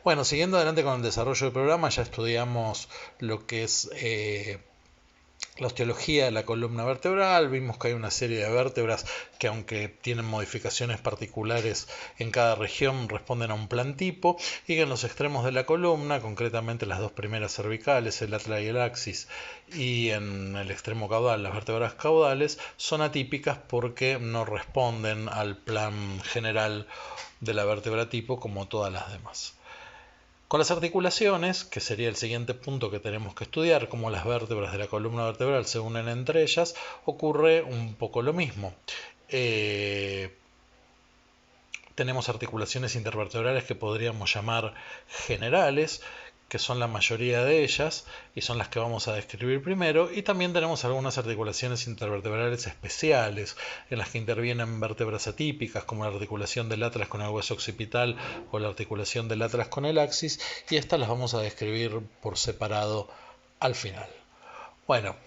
Bueno, siguiendo adelante con el desarrollo del programa, ya estudiamos lo que es la osteología de la columna vertebral. Vimos que hay una serie de vértebras que, aunque tienen modificaciones particulares en cada región, responden a un plan tipo, y que en los extremos de la columna, concretamente las dos primeras cervicales, el atlas y el axis, y en el extremo caudal, las vértebras caudales, son atípicas porque no responden al plan general de la vértebra tipo como todas las demás. Con las articulaciones, que sería el siguiente punto que tenemos que estudiar, cómo las vértebras de la columna vertebral se unen entre ellas, ocurre un poco lo mismo. Tenemos articulaciones intervertebrales que podríamos llamar generales, que son la mayoría de ellas y son las que vamos a describir primero, y también tenemos algunas articulaciones intervertebrales especiales en las que intervienen vértebras atípicas, como la articulación del atlas con el hueso occipital o la articulación del atlas con el axis, y estas las vamos a describir por separado al final. Bueno,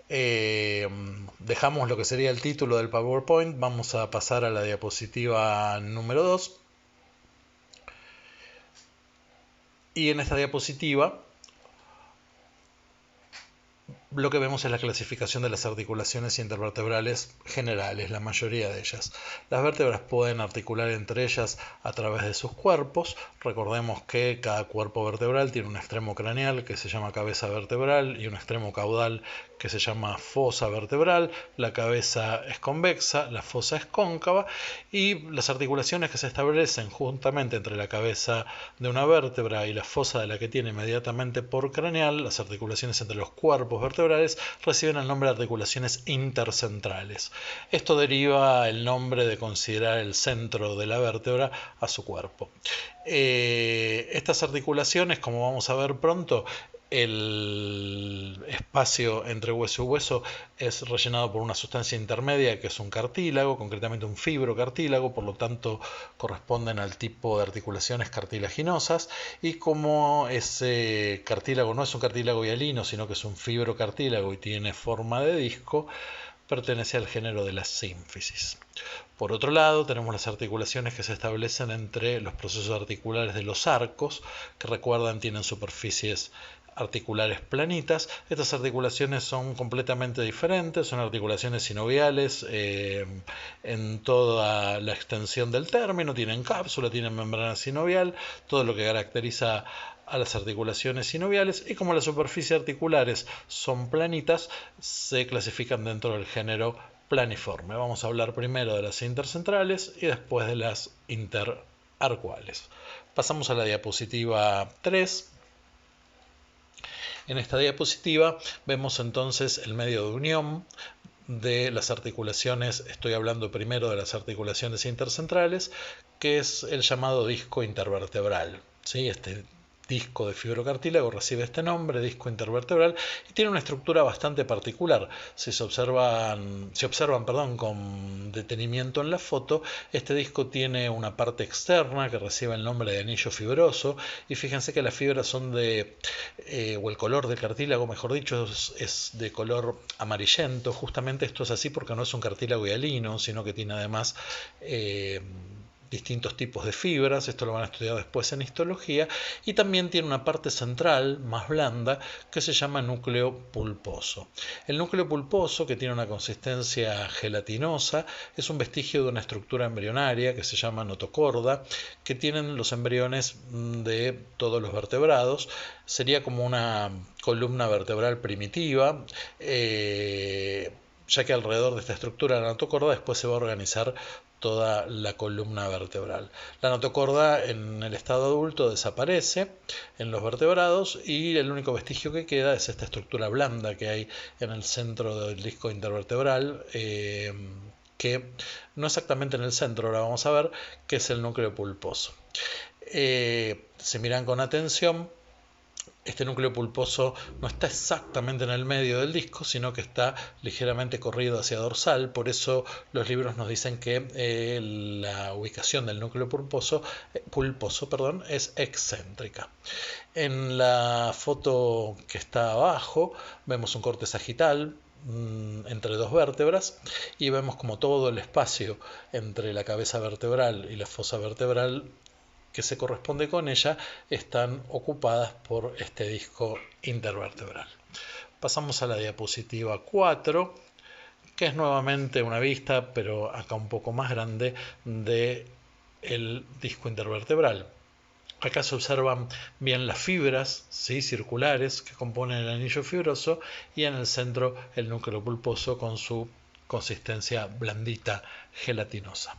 dejamos lo que sería el título del PowerPoint, vamos a pasar a la diapositiva número 2. Y en esta diapositiva lo que vemos es la clasificación de las articulaciones intervertebrales generales, la mayoría de ellas. Las vértebras pueden articular entre ellas a través de sus cuerpos. Recordemos que cada cuerpo vertebral tiene un extremo craneal que se llama cabeza vertebral y un extremo caudal que se llama fosa vertebral. La cabeza es convexa, la fosa es cóncava, y las articulaciones que se establecen juntamente entre la cabeza de una vértebra y la fosa de la que tiene inmediatamente por craneal, las articulaciones entre los cuerpos vertebrales, reciben el nombre de articulaciones intercentrales. Esto deriva el nombre de considerar el centro de la vértebra a su cuerpo. Estas articulaciones, como vamos a ver pronto, el espacio entre hueso y hueso es rellenado por una sustancia intermedia que es un cartílago, concretamente un fibrocartílago, por lo tanto corresponden al tipo de articulaciones cartilaginosas, y como ese cartílago no es un cartílago hialino, sino que es un fibrocartílago y tiene forma de disco, pertenece al género de las sínfisis. Por otro lado, tenemos las articulaciones que se establecen entre los procesos articulares de los arcos, que recuerdan tienen superficies articulares planitas. Estas articulaciones son completamente diferentes, son articulaciones sinoviales en toda la extensión del término, tienen cápsula, tienen membrana sinovial, todo lo que caracteriza a las articulaciones sinoviales, y como las superficies articulares son planitas, se clasifican dentro del género planiforme. Vamos a hablar primero de las intercentrales y después de las interarcuales. Pasamos a la diapositiva 3. En esta diapositiva vemos entonces el medio de unión de las articulaciones. Estoy hablando primero de las articulaciones intercentrales, que es el llamado disco intervertebral. ¿Sí? Este disco de fibrocartílago recibe este nombre, disco intervertebral, y tiene una estructura bastante particular. Si observan con detenimiento en la foto, este disco tiene una parte externa que recibe el nombre de anillo fibroso, y fíjense que las fibras son o el color del cartílago, mejor dicho, es de color amarillento. Justamente esto es así porque no es un cartílago hialino, sino que tiene además distintos tipos de fibras. Esto lo van a estudiar después en histología, y también tiene una parte central más blanda que se llama núcleo pulposo. El núcleo pulposo, que tiene una consistencia gelatinosa, es un vestigio de una estructura embrionaria que se llama notocorda, que tienen los embriones de todos los vertebrados. Sería como una columna vertebral primitiva, ya que alrededor de esta estructura de la notocorda después se va a organizar toda la columna vertebral. La notocorda en el estado adulto desaparece en los vertebrados, y el único vestigio que queda es esta estructura blanda que hay en el centro del disco intervertebral, que no exactamente en el centro, ahora vamos a ver, que es el núcleo pulposo. Si miran con atención, este núcleo pulposo no está exactamente en el medio del disco, sino que está ligeramente corrido hacia dorsal. Por eso los libros nos dicen que la ubicación del núcleo pulposo es excéntrica. En la foto que está abajo vemos un corte sagital entre dos vértebras, y vemos como todo el espacio entre la cabeza vertebral y la fosa vertebral que se corresponde con ella están ocupadas por este disco intervertebral. Pasamos a la diapositiva 4, que es nuevamente una vista, pero acá un poco más grande, del disco intervertebral. Acá se observan bien las fibras, ¿sí?, circulares que componen el anillo fibroso, y en el centro el núcleo pulposo con su consistencia blandita, gelatinosa.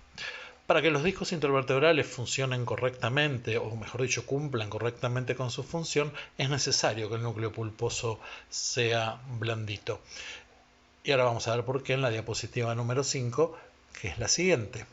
Para que los discos intervertebrales funcionen correctamente, o mejor dicho, cumplan correctamente con su función, es necesario que el núcleo pulposo sea blandito. Y ahora vamos a ver por qué en la diapositiva número 5, que es la siguiente.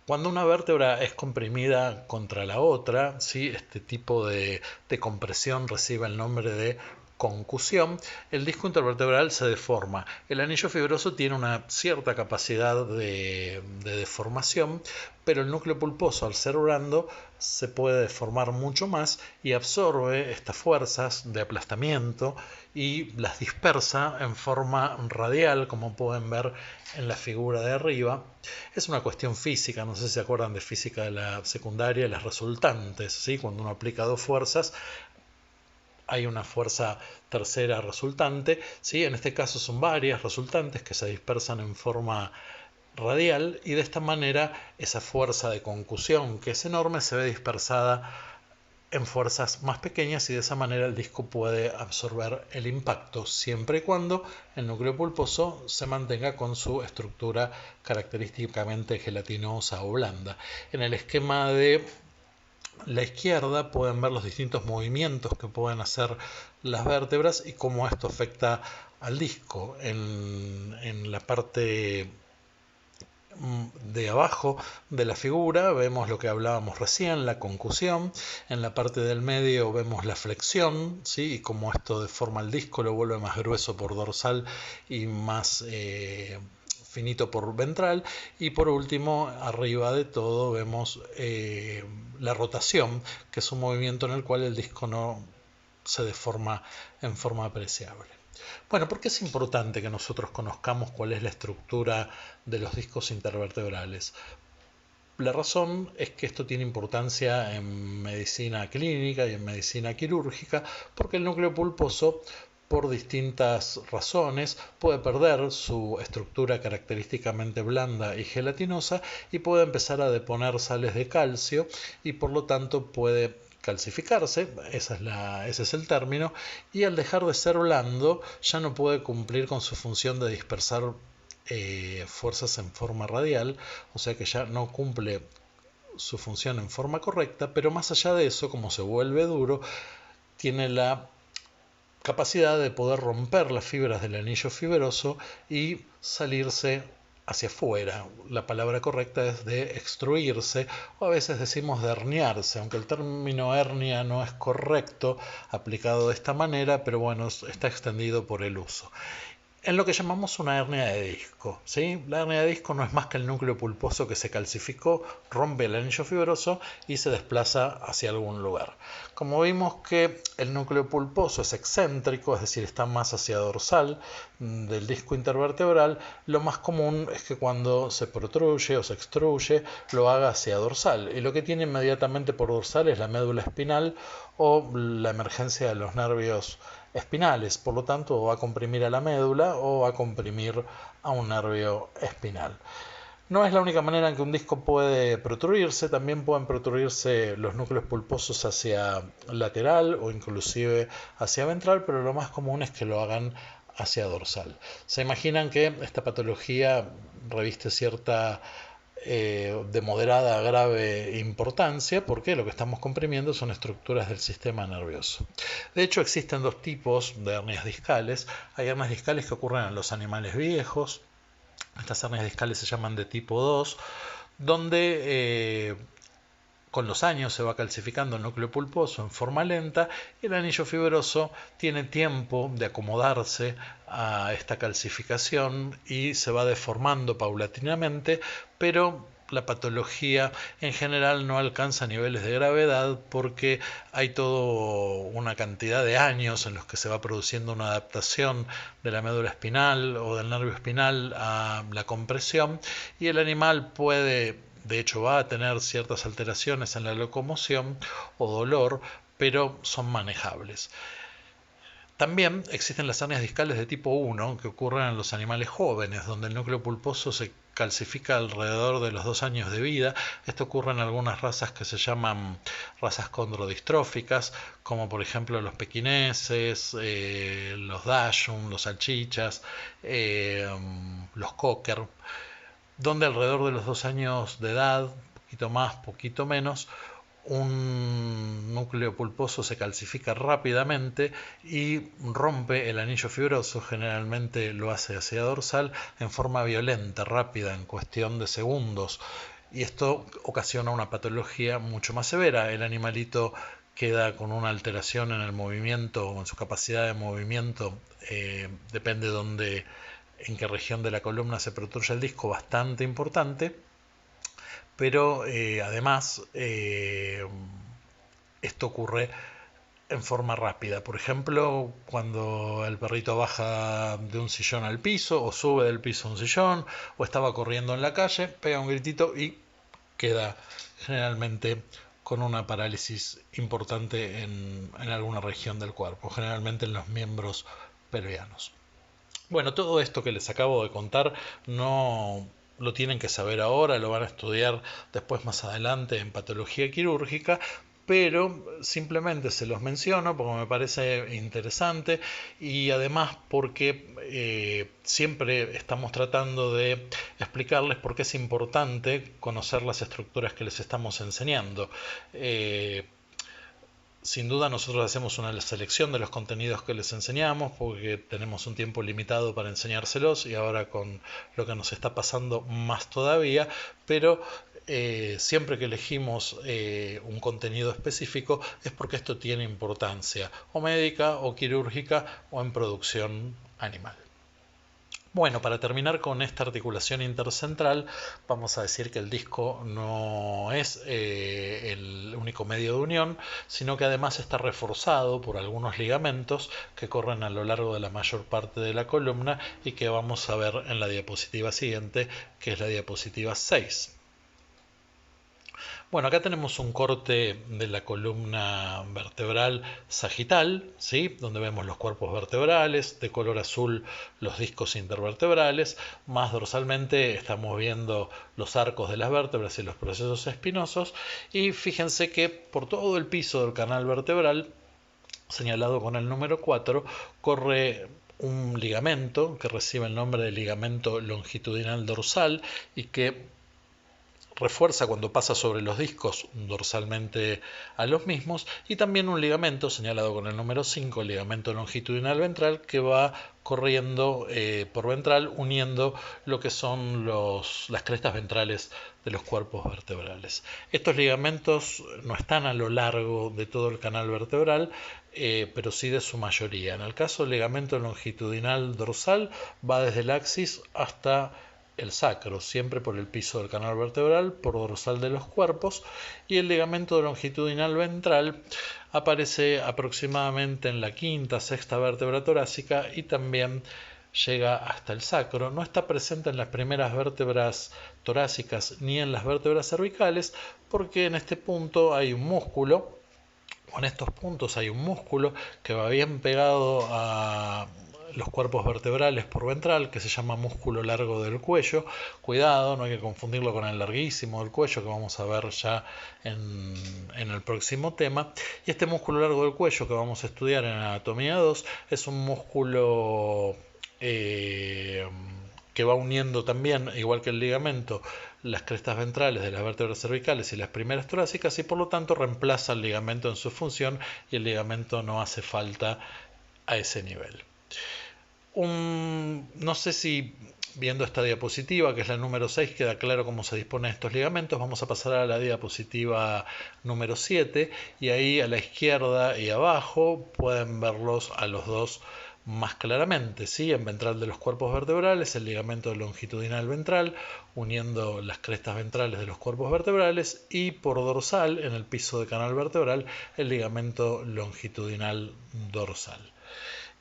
Cuando una vértebra es comprimida contra la otra, ¿sí?, este tipo de compresión recibe el nombre de concusión, el disco intervertebral se deforma. El anillo fibroso tiene una cierta capacidad de deformación, pero el núcleo pulposo, al ser blando, se puede deformar mucho más y absorbe estas fuerzas de aplastamiento y las dispersa en forma radial, como pueden ver en la figura de arriba. Es una cuestión física, no sé si se acuerdan de física de la secundaria, las resultantes, ¿sí? Cuando uno aplica dos fuerzas, hay una fuerza tercera resultante, ¿sí? En este caso son varias resultantes que se dispersan en forma radial, y de esta manera esa fuerza de concusión, que es enorme, se ve dispersada en fuerzas más pequeñas, y de esa manera el disco puede absorber el impacto, siempre y cuando el núcleo pulposo se mantenga con su estructura característicamente gelatinosa o blanda. En el esquema de la izquierda pueden ver los distintos movimientos que pueden hacer las vértebras y cómo esto afecta al disco. En la parte de abajo de la figura vemos lo que hablábamos recién, la concusión. En la parte del medio vemos la flexión, ¿sí?, y cómo esto deforma el disco, lo vuelve más grueso por dorsal y más finito por ventral. Y por último, arriba de todo vemos la rotación, que es un movimiento en el cual el disco no se deforma en forma apreciable. Bueno, ¿por qué es importante que nosotros conozcamos cuál es la estructura de los discos intervertebrales? La razón es que esto tiene importancia en medicina clínica y en medicina quirúrgica, porque el núcleo pulposo, por distintas razones, puede perder su estructura característicamente blanda y gelatinosa y puede empezar a deponer sales de calcio, y por lo tanto puede calcificarse, ese es el término, y al dejar de ser blando ya no puede cumplir con su función de dispersar fuerzas en forma radial, o sea que ya no cumple su función en forma correcta, pero más allá de eso, como se vuelve duro, tiene la capacidad de poder romper las fibras del anillo fibroso y salirse hacia afuera. La palabra correcta es de extruirse, o a veces decimos de herniarse, aunque el término hernia no es correcto aplicado de esta manera, pero bueno, está extendido por el uso. En lo que llamamos una hernia de disco, ¿sí? La hernia de disco no es más que el núcleo pulposo que se calcificó, rompe el anillo fibroso y se desplaza hacia algún lugar. Como vimos que el núcleo pulposo es excéntrico, es decir, está más hacia dorsal del disco intervertebral, lo más común es que cuando se protruye o se extruye lo haga hacia dorsal, y lo que tiene inmediatamente por dorsal es la médula espinal o la emergencia de los nervios espinales. Por lo tanto, o va a comprimir a la médula o va a comprimir a un nervio espinal. No es la única manera en que un disco puede protruirse, también pueden protruirse los núcleos pulposos hacia lateral o inclusive hacia ventral, pero lo más común es que lo hagan hacia dorsal. Se imaginan que esta patología reviste cierta de moderada a grave importancia, porque lo que estamos comprimiendo son estructuras del sistema nervioso. De hecho, existen dos tipos de hernias discales. Hay hernias discales que ocurren en los animales viejos. Estas hernias discales se llaman de tipo 2, donde con los años se va calcificando el núcleo pulposo en forma lenta y el anillo fibroso tiene tiempo de acomodarse a esta calcificación y se va deformando paulatinamente, pero la patología en general no alcanza niveles de gravedad porque hay toda una cantidad de años en los que se va produciendo una adaptación de la médula espinal o del nervio espinal a la compresión, y el animal puede de hecho va a tener ciertas alteraciones en la locomoción o dolor, pero son manejables. También existen las hernias discales de tipo 1 que ocurren en los animales jóvenes, donde el núcleo pulposo se calcifica alrededor de los 2 años de vida. Esto ocurre en algunas razas que se llaman razas condrodistróficas, como por ejemplo los pequineses, los dachshund, los salchichas, los cocker, donde alrededor de los 2 años de edad, poquito más, poquito menos, un núcleo pulposo se calcifica rápidamente y rompe el anillo fibroso, generalmente lo hace hacia dorsal, en forma violenta, rápida, en cuestión de segundos. Y esto ocasiona una patología mucho más severa. El animalito queda con una alteración en el movimiento o en su capacidad de movimiento, depende en qué región de la columna se protruye el disco, bastante importante. Pero además esto ocurre en forma rápida. Por ejemplo, cuando el perrito baja de un sillón al piso o sube del piso a un sillón o estaba corriendo en la calle, pega un gritito y queda generalmente con una parálisis importante en alguna región del cuerpo, generalmente en los miembros pelvianos. Bueno, todo esto que les acabo de contar no lo tienen que saber ahora, lo van a estudiar después más adelante en patología quirúrgica, pero simplemente se los menciono porque me parece interesante y además porque siempre estamos tratando de explicarles por qué es importante conocer las estructuras que les estamos enseñando. Sin duda nosotros hacemos una selección de los contenidos que les enseñamos porque tenemos un tiempo limitado para enseñárselos y ahora con lo que nos está pasando más todavía, pero siempre que elegimos un contenido específico es porque esto tiene importancia o médica o quirúrgica o en producción animal. Bueno, para terminar con esta articulación intercentral, vamos a decir que el disco no es el único medio de unión, sino que además está reforzado por algunos ligamentos que corren a lo largo de la mayor parte de la columna y que vamos a ver en la diapositiva siguiente, que es la diapositiva 6. Bueno, acá tenemos un corte de la columna vertebral sagital, ¿sí? Donde vemos los cuerpos vertebrales, de color azul los discos intervertebrales, más dorsalmente estamos viendo los arcos de las vértebras y los procesos espinosos, y fíjense que por todo el piso del canal vertebral, señalado con el número 4, corre un ligamento que recibe el nombre de ligamento longitudinal dorsal y que refuerza cuando pasa sobre los discos dorsalmente a los mismos, y también un ligamento señalado con el número 5, el ligamento longitudinal ventral, que va corriendo por ventral uniendo lo que son las crestas ventrales de los cuerpos vertebrales. Estos ligamentos no están a lo largo de todo el canal vertebral, pero sí de su mayoría. En el caso del ligamento longitudinal dorsal va desde el axis hasta el sacro, siempre por el piso del canal vertebral, por dorsal de los cuerpos, y el ligamento longitudinal ventral aparece aproximadamente en la quinta, sexta vértebra torácica y también llega hasta el sacro. No está presente en las primeras vértebras torácicas ni en las vértebras cervicales porque en este punto hay un músculo, o en estos puntos hay un músculo que va bien pegado a los cuerpos vertebrales por ventral, que se llama músculo largo del cuello. Cuidado, no hay que confundirlo con el larguísimo del cuello que vamos a ver ya en el próximo tema. Y este músculo largo del cuello que vamos a estudiar en anatomía 2 es un músculo que va uniendo también, igual que el ligamento, las crestas ventrales de las vértebras cervicales y las primeras torácicas, y por lo tanto reemplaza el ligamento en su función y el ligamento no hace falta a ese nivel. No sé si viendo esta diapositiva, que es la número 6, queda claro cómo se disponen estos ligamentos. Vamos a pasar a la diapositiva número 7 y ahí a la izquierda y abajo pueden verlos a los dos más claramente, ¿sí? En ventral de los cuerpos vertebrales, el ligamento longitudinal ventral, uniendo las crestas ventrales de los cuerpos vertebrales, y por dorsal, en el piso de canal vertebral, el ligamento longitudinal dorsal.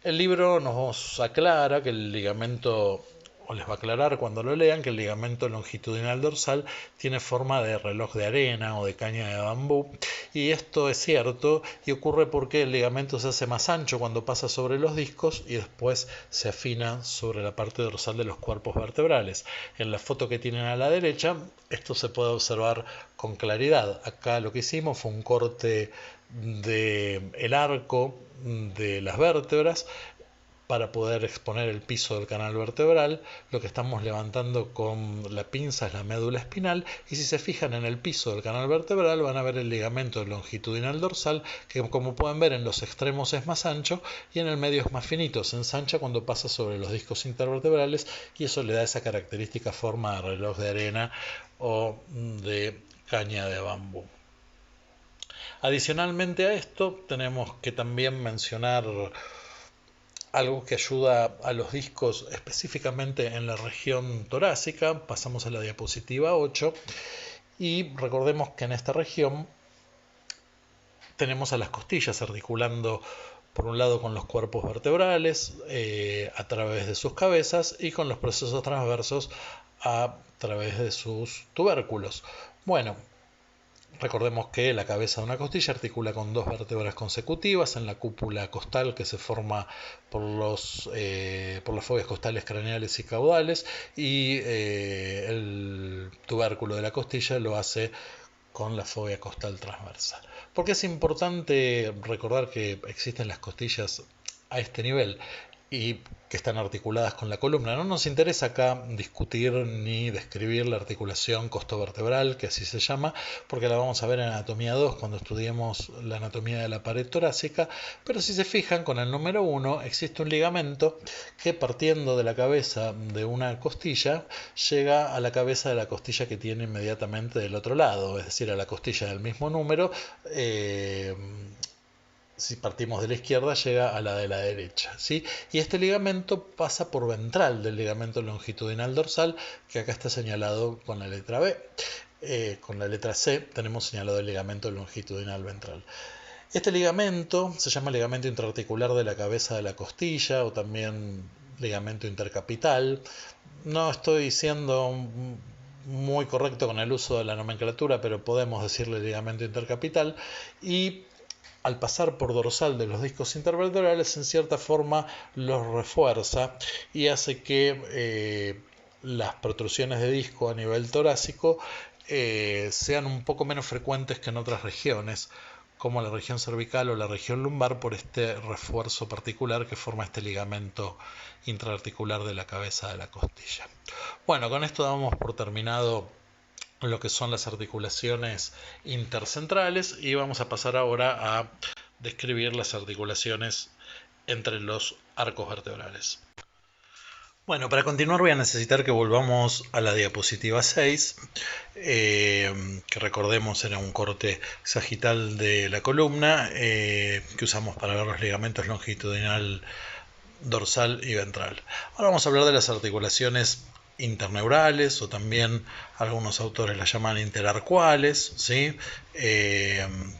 El libro nos aclara que el ligamento o les va a aclarar cuando lo lean que el ligamento longitudinal dorsal tiene forma de reloj de arena o de caña de bambú, y esto es cierto y ocurre porque el ligamento se hace más ancho cuando pasa sobre los discos y después se afina sobre la parte dorsal de los cuerpos vertebrales. En la foto que tienen a la derecha esto se puede observar con claridad. Acá lo que hicimos fue un corte del arco de las vértebras para poder exponer el piso del canal vertebral. Lo que estamos levantando con la pinza es la médula espinal, y si se fijan en el piso del canal vertebral van a ver el ligamento longitudinal dorsal, que como pueden ver en los extremos es más ancho y en el medio es más finito, se ensancha cuando pasa sobre los discos intervertebrales, y eso le da esa característica forma de reloj de arena o de caña de bambú. Adicionalmente a esto tenemos que también mencionar algo que ayuda a los discos específicamente en la región torácica. Pasamos a la diapositiva 8 y recordemos que en esta región tenemos a las costillas articulando por un lado con los cuerpos vertebrales a través de sus cabezas y con los procesos transversos a través de sus tubérculos. Bueno, recordemos que la cabeza de una costilla articula con dos vértebras consecutivas en la cúpula costal que se forma por las fobias costales craneales y caudales, y el tubérculo de la costilla lo hace con la fobia costal transversal. ¿Por qué es importante recordar que existen las costillas a este nivel y que están articuladas con la columna? No nos interesa acá discutir ni describir la articulación costovertebral, que así se llama, porque la vamos a ver en anatomía 2 cuando estudiemos la anatomía de la pared torácica, pero si se fijan con el número 1 existe un ligamento que, partiendo de la cabeza de una costilla, llega a la cabeza de la costilla que tiene inmediatamente del otro lado, es decir, a la costilla del mismo número. Si partimos de la izquierda, llega a la de la derecha, ¿sí? Y este ligamento pasa por ventral del ligamento longitudinal dorsal, que acá está señalado con la letra B. Con la letra C tenemos señalado el ligamento longitudinal ventral. Este ligamento se llama ligamento intraarticular de la cabeza de la costilla, o también ligamento intercapital. No estoy siendo muy correcto con el uso de la nomenclatura, pero podemos decirle ligamento intercapital, y al pasar por dorsal de los discos intervertebrales, en cierta forma los refuerza y hace que las protrusiones de disco a nivel torácico sean un poco menos frecuentes que en otras regiones, como la región cervical o la región lumbar, por este refuerzo particular que forma este ligamento intraarticular de la cabeza de la costilla. Bueno, con esto damos por terminado lo que son las articulaciones intercentrales y vamos a pasar ahora a describir las articulaciones entre los arcos vertebrales. Bueno, para continuar voy a necesitar que volvamos a la diapositiva 6, que recordemos era un corte sagital de la columna que usamos para ver los ligamentos longitudinal, dorsal y ventral. Ahora vamos a hablar de las articulaciones interneurales, o también algunos autores las llaman interarcuales, ¿sí?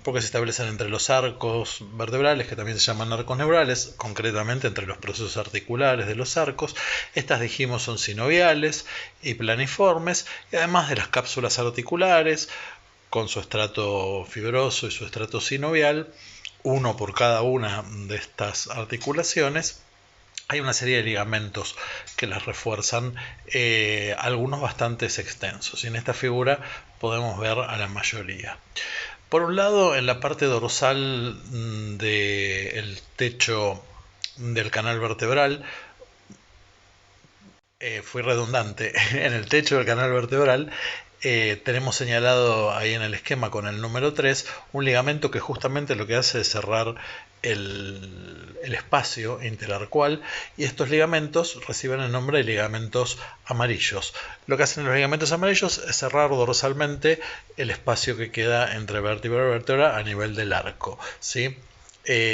Porque se establecen entre los arcos vertebrales, que también se llaman arcos neurales, concretamente entre los procesos articulares de los arcos. Estas, dijimos, son sinoviales y planiformes, y además de las cápsulas articulares, con su estrato fibroso y su estrato sinovial, uno por cada una de estas articulaciones, hay una serie de ligamentos que las refuerzan, algunos bastante extensos, y en esta figura podemos ver a la mayoría. Por un lado, en la parte dorsal del techo del canal vertebral, fui redundante, en el techo del canal vertebral tenemos señalado ahí en el esquema con el número 3 un ligamento que justamente lo que hace es cerrar el espacio interarcual, y estos ligamentos reciben el nombre de ligamentos amarillos. Lo que hacen los ligamentos amarillos es cerrar dorsalmente el espacio que queda entre vértebra y vértebra a nivel del arco, ¿sí?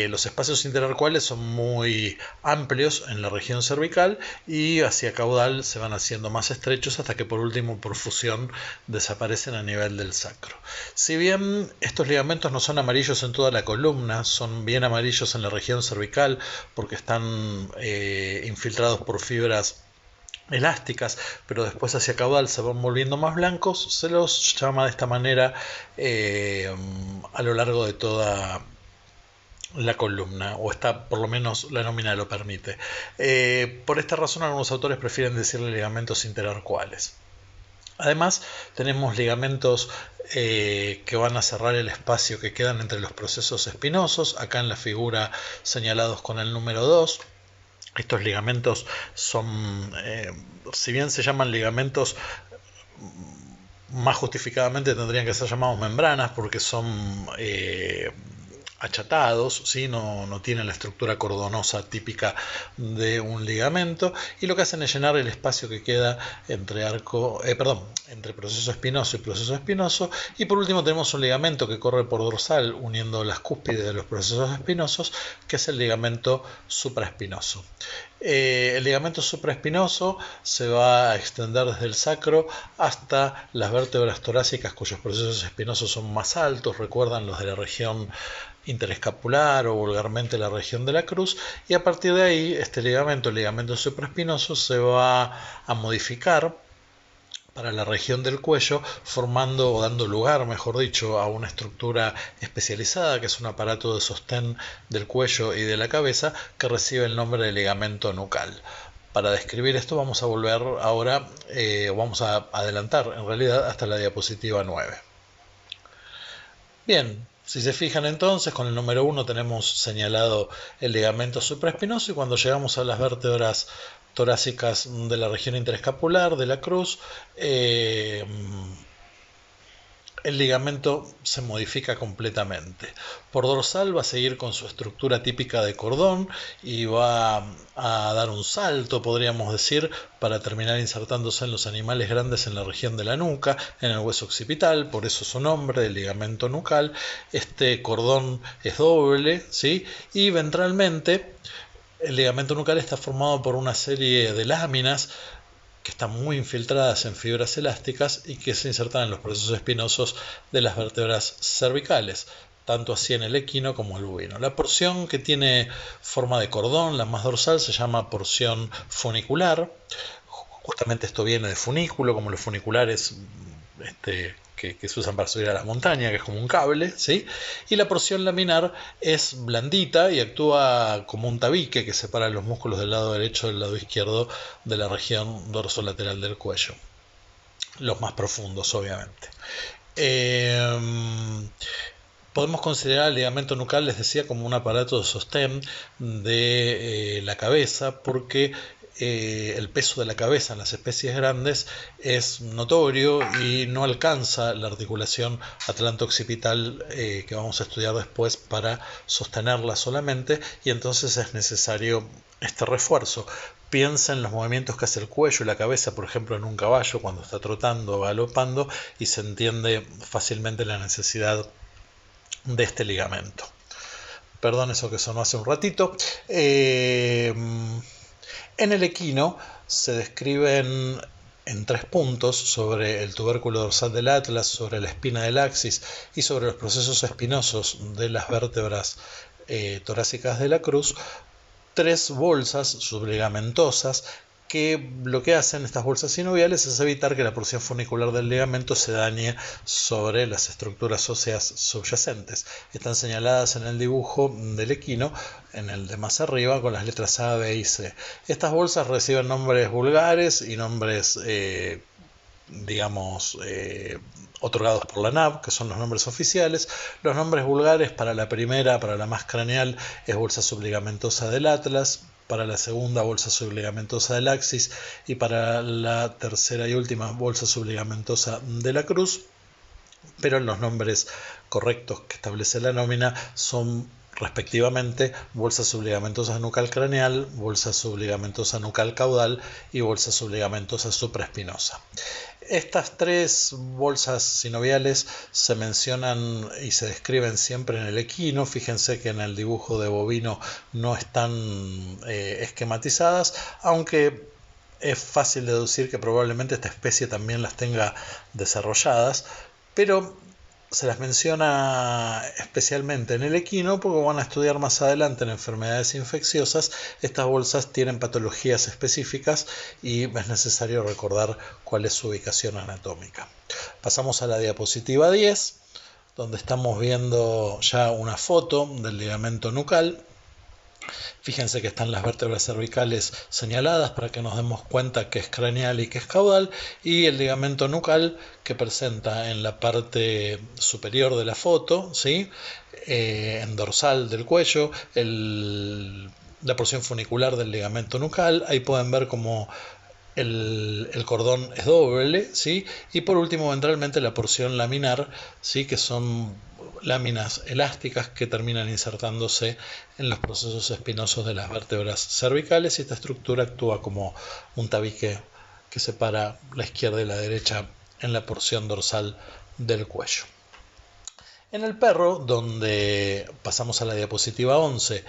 Los espacios interarcuales son muy amplios en la región cervical y hacia caudal se van haciendo más estrechos hasta que por último por fusión desaparecen a nivel del sacro. Si bien estos ligamentos no son amarillos en toda la columna, son bien amarillos en la región cervical porque están infiltrados por fibras elásticas, pero después hacia caudal se van volviendo más blancos, se los llama de esta manera a lo largo de toda la columna, o está, por lo menos la nómina lo permite. Por esta razón algunos autores prefieren decirle ligamentos interarcuales. Además tenemos ligamentos que van a cerrar el espacio que quedan entre los procesos espinosos, acá en la figura señalados con el número 2. Estos ligamentos son, si bien se llaman ligamentos, más justificadamente tendrían que ser llamados membranas porque son achatados, ¿sí? No tienen la estructura cordonosa típica de un ligamento, y lo que hacen es llenar el espacio que queda entre entre proceso espinoso y proceso espinoso. Y por último tenemos un ligamento que corre por dorsal uniendo las cúspides de los procesos espinosos, que es el ligamento supraespinoso. El ligamento supraespinoso se va a extender desde el sacro hasta las vértebras torácicas cuyos procesos espinosos son más altos, recuerdan los de la región interescapular o vulgarmente la región de la cruz, y a partir de ahí este ligamento, el ligamento supraespinoso, se va a modificar para la región del cuello, formando o dando lugar, mejor dicho, a una estructura especializada que es un aparato de sostén del cuello y de la cabeza que recibe el nombre de ligamento nucal. Para describir esto vamos a volver ahora, vamos a adelantar en realidad hasta la diapositiva 9. Bien, si se fijan entonces, con el número 1 tenemos señalado el ligamento supraespinoso, y cuando llegamos a las vértebras torácicas de la región interescapular, de la cruz, el ligamento se modifica completamente. Por dorsal va a seguir con su estructura típica de cordón y va a dar un salto, podríamos decir, para terminar insertándose en los animales grandes en la región de la nuca, en el hueso occipital, por eso su nombre, el ligamento nucal. Este cordón es doble, ¿sí? Y ventralmente el ligamento nucal está formado por una serie de láminas que están muy infiltradas en fibras elásticas y que se insertan en los procesos espinosos de las vértebras cervicales, tanto así en el equino como el bovino. La porción que tiene forma de cordón, la más dorsal, se llama porción funicular. Justamente esto viene de funículo, como los funiculares que se usan para subir a la montaña, que es como un cable, ¿sí? Y la porción laminar es blandita y actúa como un tabique que separa los músculos del lado derecho del lado izquierdo de la región dorsolateral del cuello. Los más profundos, obviamente. Podemos considerar el ligamento nucal, les decía, como un aparato de sostén de la cabeza, porque el peso de la cabeza en las especies grandes es notorio y no alcanza la articulación atlanto-occipital que vamos a estudiar después para sostenerla solamente, y entonces es necesario este refuerzo. Piensa en los movimientos que hace el cuello y la cabeza, por ejemplo, en un caballo cuando está trotando o galopando, y se entiende fácilmente la necesidad de este ligamento. Perdón eso que sonó hace un ratito. En el equino se describen en 3 puntos sobre el tubérculo dorsal del atlas, sobre la espina del axis y sobre los procesos espinosos de las vértebras torácicas de la cruz, 3 bolsas subligamentosas que lo que hacen estas bolsas sinoviales es evitar que la porción funicular del ligamento se dañe sobre las estructuras óseas subyacentes. Están señaladas en el dibujo del equino, en el de más arriba, con las letras A, B y C. Estas bolsas reciben nombres vulgares y nombres otorgados por la NAV, que son los nombres oficiales. Los nombres vulgares: para la primera, para la más craneal, es bolsa subligamentosa del atlas; para la segunda, bolsa subligamentosa del axis; y para la tercera y última, bolsa subligamentosa de la cruz. Pero los nombres correctos que establece la nómina son respectivamente bolsa subligamentosa nucal craneal, bolsa subligamentosa nucal caudal y bolsa subligamentosa supraespinosa. Estas 3 bolsas sinoviales se mencionan y se describen siempre en el equino. Fíjense que en el dibujo de bovino no están esquematizadas, aunque es fácil deducir que probablemente esta especie también las tenga desarrolladas, pero se las menciona especialmente en el equino porque van a estudiar más adelante en enfermedades infecciosas. Estas bolsas tienen patologías específicas y es necesario recordar cuál es su ubicación anatómica. Pasamos a la diapositiva 10, donde estamos viendo ya una foto del ligamento nucal. Fíjense que están las vértebras cervicales señaladas para que nos demos cuenta que es craneal y que es caudal, y el ligamento nucal que presenta en la parte superior de la foto, ¿sí? En dorsal del cuello, la porción funicular del ligamento nucal. Ahí pueden ver como el cordón es doble, ¿sí? Y por último, ventralmente, la porción laminar, ¿sí? Que son láminas elásticas que terminan insertándose en los procesos espinosos de las vértebras cervicales, y esta estructura actúa como un tabique que separa la izquierda y la derecha en la porción dorsal del cuello. En el perro, donde pasamos a la diapositiva 11,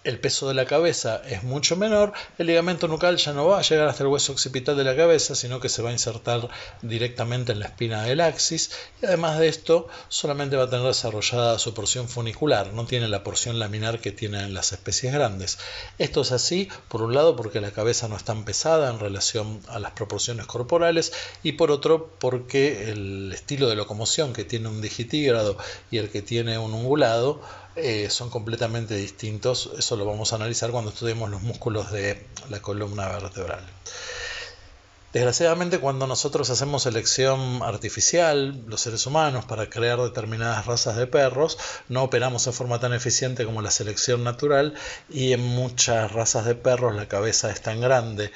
el peso de la cabeza es mucho menor, el ligamento nucal ya no va a llegar hasta el hueso occipital de la cabeza, sino que se va a insertar directamente en la espina del axis, y además de esto solamente va a tener desarrollada su porción funicular, no tiene la porción laminar que tienen las especies grandes. Esto es así, por un lado, porque la cabeza no es tan pesada en relación a las proporciones corporales, y por otro, porque el estilo de locomoción que tiene un digitígrado y el que tiene un ungulado son completamente distintos. Eso lo vamos a analizar cuando estudiemos los músculos de la columna vertebral. Desgraciadamente, cuando nosotros hacemos selección artificial, los seres humanos, para crear determinadas razas de perros, no operamos en forma tan eficiente como la selección natural, y en muchas razas de perros la cabeza es tan grande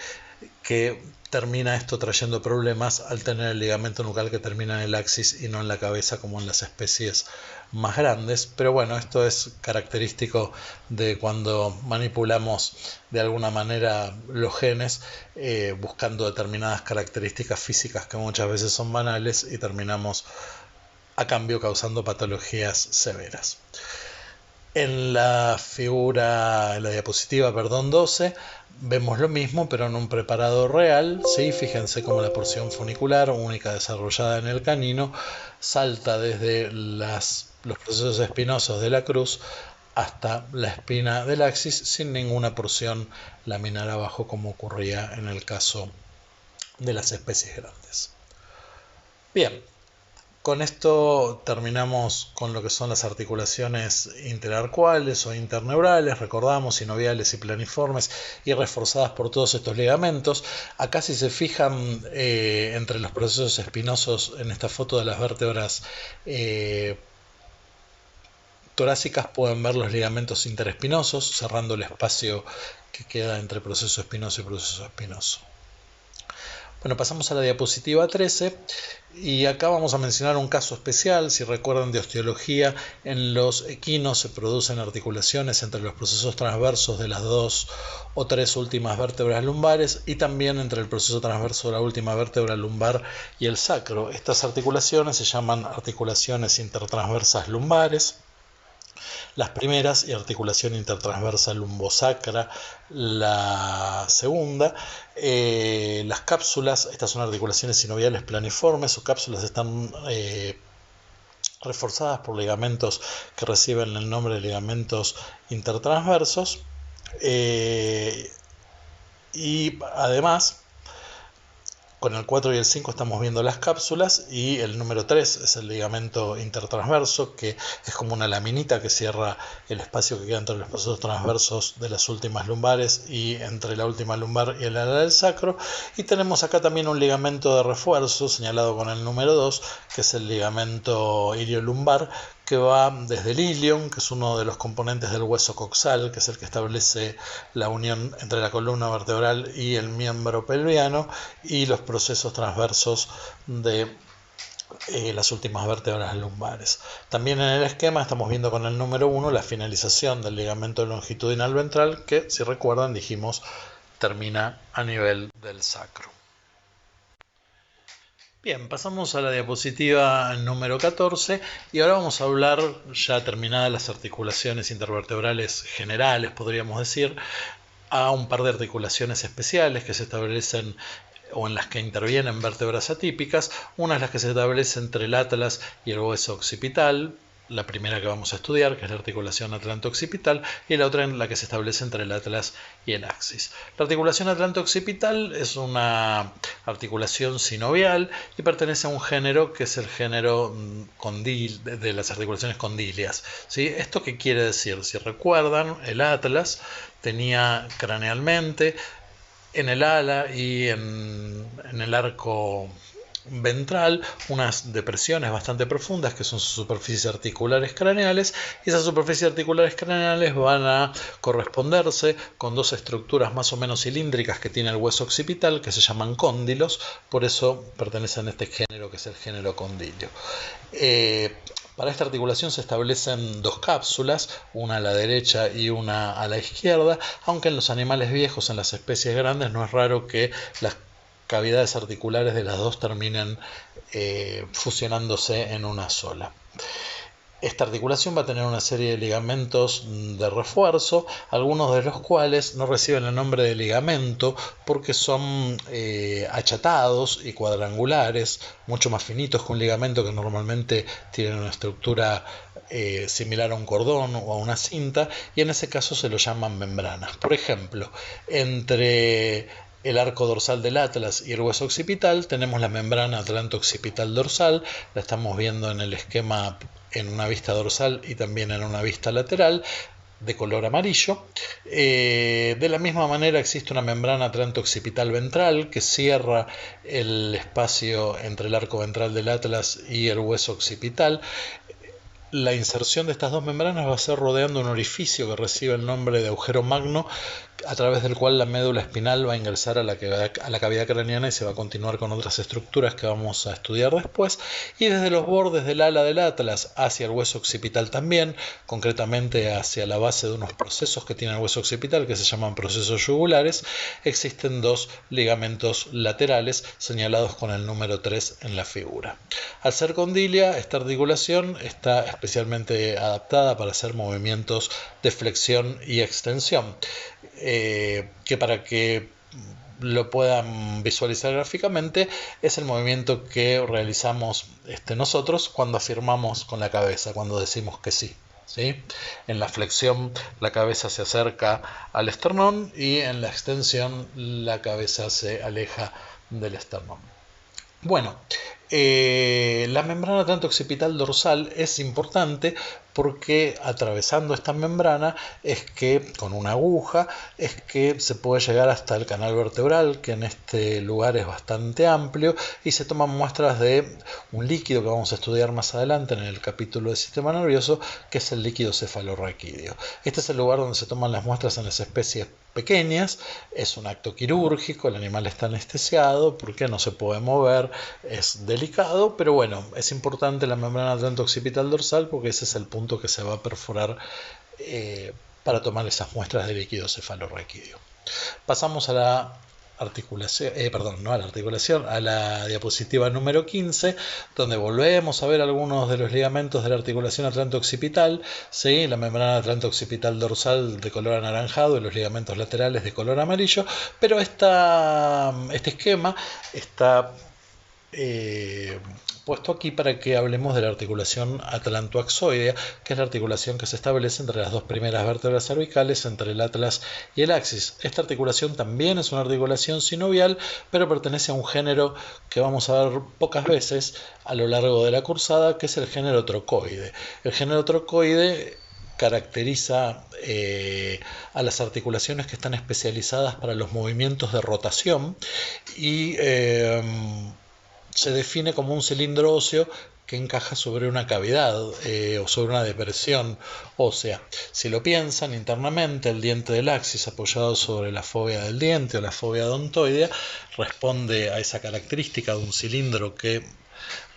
que termina esto trayendo problemas al tener el ligamento nucal que termina en el axis y no en la cabeza como en las especies más grandes. Pero bueno, esto es característico de cuando manipulamos de alguna manera los genes, buscando determinadas características físicas que muchas veces son banales, y terminamos a cambio causando patologías severas. En la diapositiva 12, vemos lo mismo, pero en un preparador real, ¿sí? Fíjense cómo la porción funicular, única desarrollada en el canino, salta desde los procesos espinosos de la cruz hasta la espina del axis sin ninguna porción laminar abajo, como ocurría en el caso de las especies grandes. Bien. Con esto terminamos con lo que son las articulaciones interarcuales o interneurales, recordamos, sinoviales y planiformes, y reforzadas por todos estos ligamentos. Acá, si se fijan, entre los procesos espinosos en esta foto de las vértebras torácicas, pueden ver los ligamentos interespinosos, cerrando el espacio que queda entre proceso espinoso y proceso espinoso. Bueno, pasamos a la diapositiva 13, y acá vamos a mencionar un caso especial. Si recuerdan de osteología, en los equinos se producen articulaciones entre los procesos transversos de las 2 o 3 últimas vértebras lumbares, y también entre el proceso transverso de la última vértebra lumbar y el sacro. Estas articulaciones se llaman articulaciones intertransversas lumbares. Las primeras, y articulación intertransversa lumbosacra, la segunda. Las cápsulas, estas son articulaciones sinoviales planiformes. Sus cápsulas están reforzadas por ligamentos que reciben el nombre de ligamentos intertransversos. Y además, con el 4 y el 5 estamos viendo las cápsulas, y el número 3 es el ligamento intertransverso, que es como una laminita que cierra el espacio que queda entre los procesos transversos de las últimas lumbares y entre la última lumbar y el ala del sacro. Y tenemos acá también un ligamento de refuerzo señalado con el número 2, que es el ligamento iliolumbar, que va desde el ilion, que es uno de los componentes del hueso coxal, que es el que establece la unión entre la columna vertebral y el miembro pelviano, y los procesos transversos de las últimas vértebras lumbares. También en el esquema estamos viendo con el número 1 la finalización del ligamento longitudinal ventral, que, si recuerdan, dijimos termina a nivel del sacro. Bien, pasamos a la diapositiva número 14, y ahora vamos a hablar, ya terminadas las articulaciones intervertebrales generales, podríamos decir, a un par de articulaciones especiales que se establecen o en las que intervienen vértebras atípicas. Una es la que se establece entre el atlas y el hueso occipital, la primera que vamos a estudiar, que es la articulación atlanto-occipital, y la otra en la que se establece entre el atlas y el axis. La articulación atlanto-occipital es una articulación sinovial y pertenece a un género que es el género de las articulaciones condilias, ¿sí? ¿Esto qué quiere decir? Si recuerdan, el atlas tenía cranealmente en el ala y en el arco ventral unas depresiones bastante profundas que son sus superficies articulares craneales, y esas superficies articulares craneales van a corresponderse con dos estructuras más o menos cilíndricas que tiene el hueso occipital, que se llaman cóndilos. Por eso pertenecen a este género, que es el género condilio. Para esta articulación se establecen dos cápsulas, una a la derecha y una a la izquierda, aunque en los animales viejos, en las especies grandes, no es raro que las cavidades articulares de las dos terminen fusionándose en una sola. Esta articulación va a tener una serie de ligamentos de refuerzo, algunos de los cuales no reciben el nombre de ligamento porque son achatados y cuadrangulares, mucho más finitos que un ligamento, que normalmente tiene una estructura similar a un cordón o a una cinta, y en ese caso se lo llaman membranas. Por ejemplo, entre el arco dorsal del atlas y el hueso occipital tenemos la membrana atlanto-occipital dorsal, la estamos viendo en el esquema en una vista dorsal y también en una vista lateral, de color amarillo. De la misma manera existe una membrana atlanto-occipital ventral que cierra el espacio entre el arco ventral del atlas y el hueso occipital. La inserción de estas dos membranas va a ser rodeando un orificio que recibe el nombre de agujero magno, a través del cual la médula espinal va a ingresar a la cavidad craneana y se va a continuar con otras estructuras que vamos a estudiar después. Y desde los bordes del ala del atlas hacia el hueso occipital también, concretamente hacia la base de unos procesos que tiene el hueso occipital que se llaman procesos yugulares, existen dos ligamentos laterales señalados con el número 3 en la figura. Al ser condilia, esta articulación está especialmente adaptada para hacer movimientos de flexión y extensión, que para que lo puedan visualizar gráficamente es el movimiento que realizamos nosotros cuando afirmamos con la cabeza, cuando decimos que sí, ¿sí? En la flexión la cabeza se acerca al esternón y en la extensión la cabeza se aleja del esternón. Bueno, la membrana atlanto-occipital dorsal es importante porque atravesando esta membrana es que, con una aguja, es que se puede llegar hasta el canal vertebral, que en este lugar es bastante amplio, y se toman muestras de un líquido que vamos a estudiar más adelante en el capítulo del sistema nervioso, que es el líquido cefalorraquídeo. Este es el lugar donde se toman las muestras en las especies pequeñas. Es un acto quirúrgico, el animal está anestesiado porque no se puede mover, es delicado, pero bueno, es importante la membrana atlanto-occipital dorsal porque ese es el punto que se va a perforar para tomar esas muestras de líquido cefalorraquídeo. Pasamos a la articulación, a la diapositiva número 15, donde volvemos a ver algunos de los ligamentos de la articulación atlanto-occipital, ¿sí? La membrana atlanto-occipital dorsal de color anaranjado y los ligamentos laterales de color amarillo, pero este esquema está puesto aquí para que hablemos de la articulación atlantoaxoidea, que es la articulación que se establece entre las dos primeras vértebras cervicales, entre el atlas y el axis. Esta articulación también es una articulación sinovial, pero pertenece a un género que vamos a ver pocas veces a lo largo de la cursada, que es el género trocoide. El género trocoide caracteriza a las articulaciones que están especializadas para los movimientos de rotación y se define como un cilindro óseo que encaja sobre una cavidad o sobre una depresión ósea. Si lo piensan internamente, el diente del axis apoyado sobre la fóvea del diente o la fóvea odontoidea responde a esa característica de un cilindro que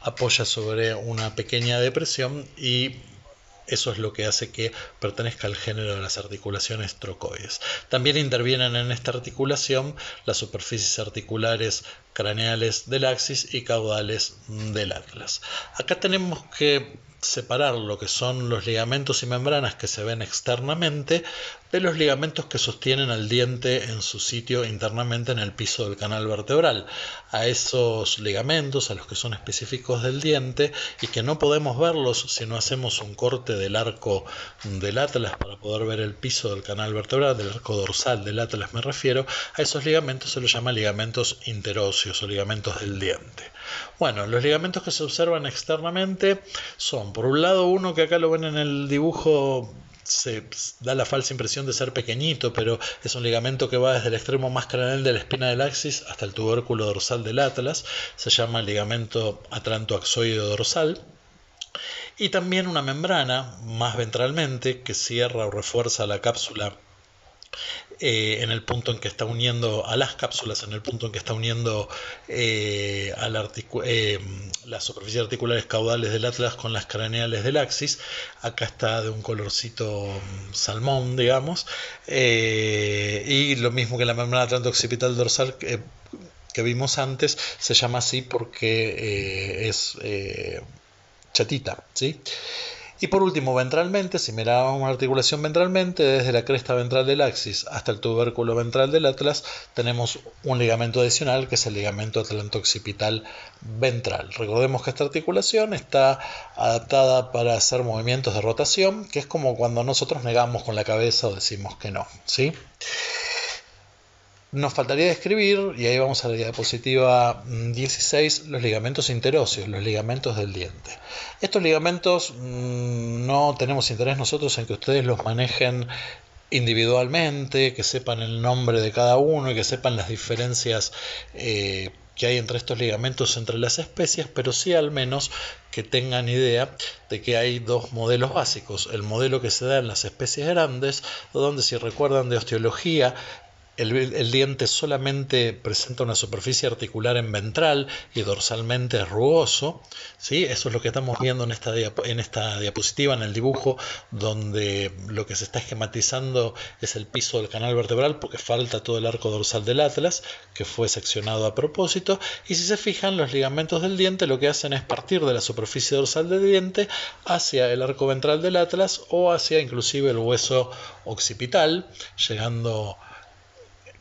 apoya sobre una pequeña depresión, y eso es lo que hace que pertenezca al género de las articulaciones trocoides. También intervienen en esta articulación las superficies articulares craneales del axis y caudales del atlas. Acá tenemos que separar lo que son los ligamentos y membranas que se ven externamente de los ligamentos que sostienen al diente en su sitio internamente en el piso del canal vertebral. A esos ligamentos, a los que son específicos del diente y que no podemos verlos si no hacemos un corte del arco del atlas para poder ver el piso del canal vertebral, del arco dorsal del atlas me refiero, a esos ligamentos se los llama ligamentos interóseos o ligamentos del diente. Bueno, los ligamentos que se observan externamente son, por un lado, uno que acá lo ven en el dibujo, se da la falsa impresión de ser pequeñito, pero es un ligamento que va desde el extremo más craneal de la espina del axis hasta el tubérculo dorsal del atlas, se llama ligamento atlantoaxoide dorsal. Y también una membrana, más ventralmente, que cierra o refuerza la cápsula en el punto en que está uniendo a las cápsulas, en el punto en que está uniendo las superficies articulares caudales del atlas con las craneales del axis. Acá está de un colorcito salmón, digamos, y lo mismo que la membrana atlanto-occipital dorsal que vimos antes, se llama así porque es chatita, ¿sí? Y por último, ventralmente, si mirábamos una articulación ventralmente, desde la cresta ventral del axis hasta el tubérculo ventral del atlas, tenemos un ligamento adicional que es el ligamento atlanto-occipital ventral. Recordemos que esta articulación está adaptada para hacer movimientos de rotación, que es como cuando nosotros negamos con la cabeza o decimos que no, ¿sí? Nos faltaría describir, y ahí vamos a la diapositiva 16, los ligamentos interóseos, los ligamentos del diente. Estos ligamentos no tenemos interés nosotros en que ustedes los manejen individualmente, que sepan el nombre de cada uno y que sepan las diferencias que hay entre estos ligamentos entre las especies, pero sí al menos que tengan idea de que hay dos modelos básicos. El modelo que se da en las especies grandes, donde, si recuerdan de osteología, el diente solamente presenta una superficie articular en ventral y dorsalmente es rugoso, ¿sí? Eso es lo que estamos viendo en esta diapositiva, en el dibujo, donde lo que se está esquematizando es el piso del canal vertebral porque falta todo el arco dorsal del atlas, que fue seccionado a propósito. Y si se fijan, los ligamentos del diente lo que hacen es partir de la superficie dorsal del diente hacia el arco ventral del atlas o hacia inclusive el hueso occipital, llegando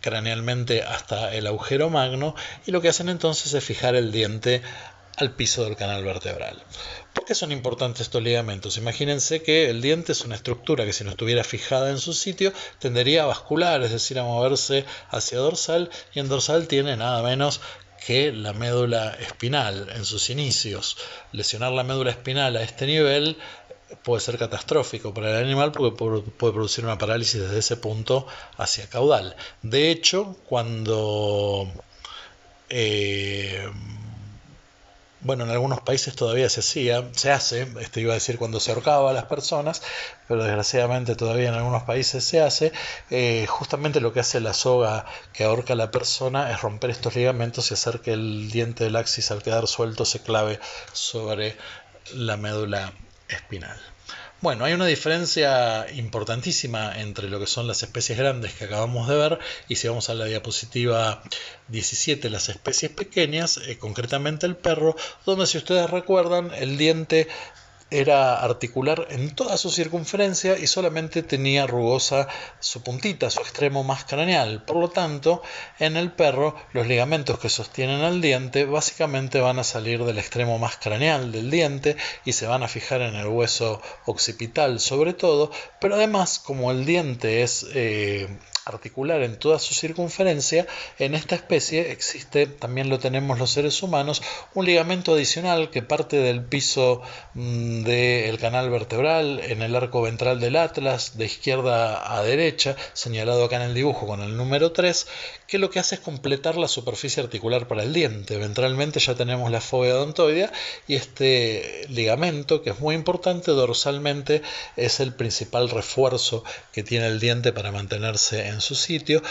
cranealmente hasta el agujero magno, y lo que hacen entonces es fijar el diente al piso del canal vertebral. ¿Por qué son importantes estos ligamentos? Imagínense que el diente es una estructura que, si no estuviera fijada en su sitio, tendería a bascular, es decir, a moverse hacia dorsal, y en dorsal tiene nada menos que la médula espinal en sus inicios. Lesionar la médula espinal a este nivel puede ser catastrófico para el animal porque puede producir una parálisis desde ese punto hacia caudal. De hecho, cuando en algunos países todavía se hace, iba a decir cuando se ahorcaba a las personas, pero desgraciadamente todavía en algunos países se hace, justamente lo que hace la soga que ahorca a la persona es romper estos ligamentos y hacer que el diente del axis, al quedar suelto, se clave sobre la médula espinal. Bueno, hay una diferencia importantísima entre lo que son las especies grandes que acabamos de ver y, si vamos a la diapositiva 17, las especies pequeñas, concretamente el perro, donde, si ustedes recuerdan, el diente era articular en toda su circunferencia y solamente tenía rugosa su puntita, su extremo más craneal. Por lo tanto, en el perro, los ligamentos que sostienen al diente básicamente van a salir del extremo más craneal del diente y se van a fijar en el hueso occipital sobre todo, pero además, como el diente es articular en toda su circunferencia, en esta especie existe, también lo tenemos los seres humanos, un ligamento adicional que parte del piso del canal vertebral en el arco ventral del atlas, de izquierda a derecha, señalado acá en el dibujo con el número 3, que lo que hace es completar la superficie articular para el diente. Ventralmente ya tenemos la fóvea odontoidea y este ligamento, que es muy importante, dorsalmente es el principal refuerzo que tiene el diente para mantenerse en su sitio.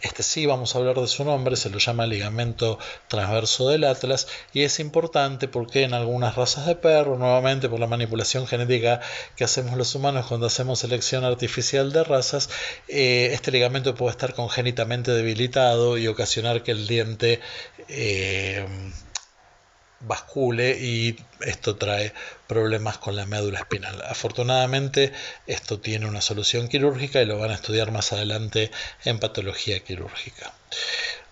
Este sí vamos a hablar de su nombre, se lo llama ligamento transverso del atlas, y es importante porque en algunas razas de perros, nuevamente por la manipulación genética que hacemos los humanos cuando hacemos selección artificial de razas, este ligamento puede estar congénitamente debilitado y ocasionar que el diente bascule y esto trae problemas con la médula espinal. Afortunadamente esto tiene una solución quirúrgica y lo van a estudiar más adelante en patología quirúrgica.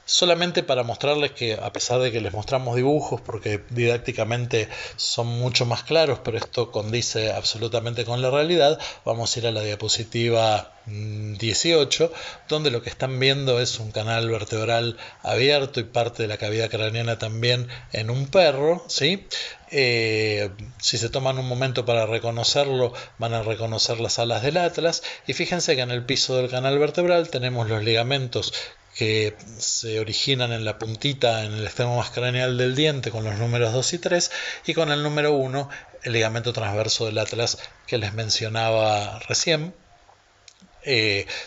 Solamente para mostrarles que, a pesar de que les mostramos dibujos porque didácticamente son mucho más claros, pero esto condice absolutamente con la realidad, vamos a ir a la diapositiva 18, donde lo que están viendo es un canal vertebral abierto y parte de la cavidad craneana también en un perro, ¿sí? Si se toman un momento para reconocerlo, van a reconocer las alas del atlas, y fíjense que en el piso del canal vertebral tenemos los ligamentos que se originan en la puntita, en el extremo más craneal del diente, con los números 2 y 3, y con el número 1, el ligamento transverso del atlas que les mencionaba recién.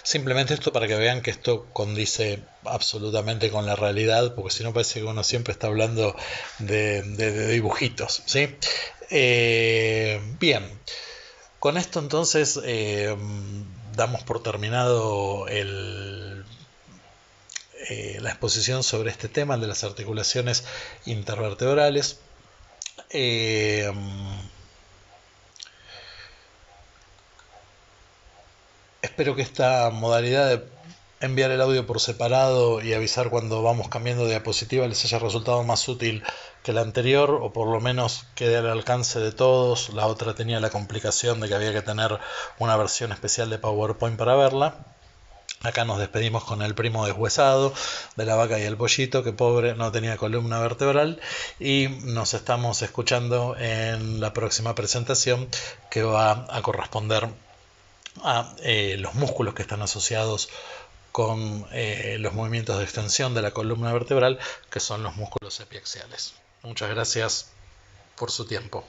Simplemente esto para que vean que esto condice absolutamente con la realidad, porque si no parece que uno siempre está hablando de dibujitos, ¿sí? Bien, con esto entonces damos por terminado la exposición sobre este tema de las articulaciones intervertebrales. Espero que esta modalidad de enviar el audio por separado y avisar cuando vamos cambiando de diapositiva les haya resultado más útil que la anterior, o por lo menos quede al alcance de todos. La otra tenía la complicación de que había que tener una versión especial de PowerPoint para verla. Acá nos despedimos con el primo deshuesado de la vaca y el pollito, que pobre no tenía columna vertebral, y nos estamos escuchando en la próxima presentación, que va a corresponder a los músculos que están asociados con los movimientos de extensión de la columna vertebral, que son los músculos epiaxiales. Muchas gracias por su tiempo.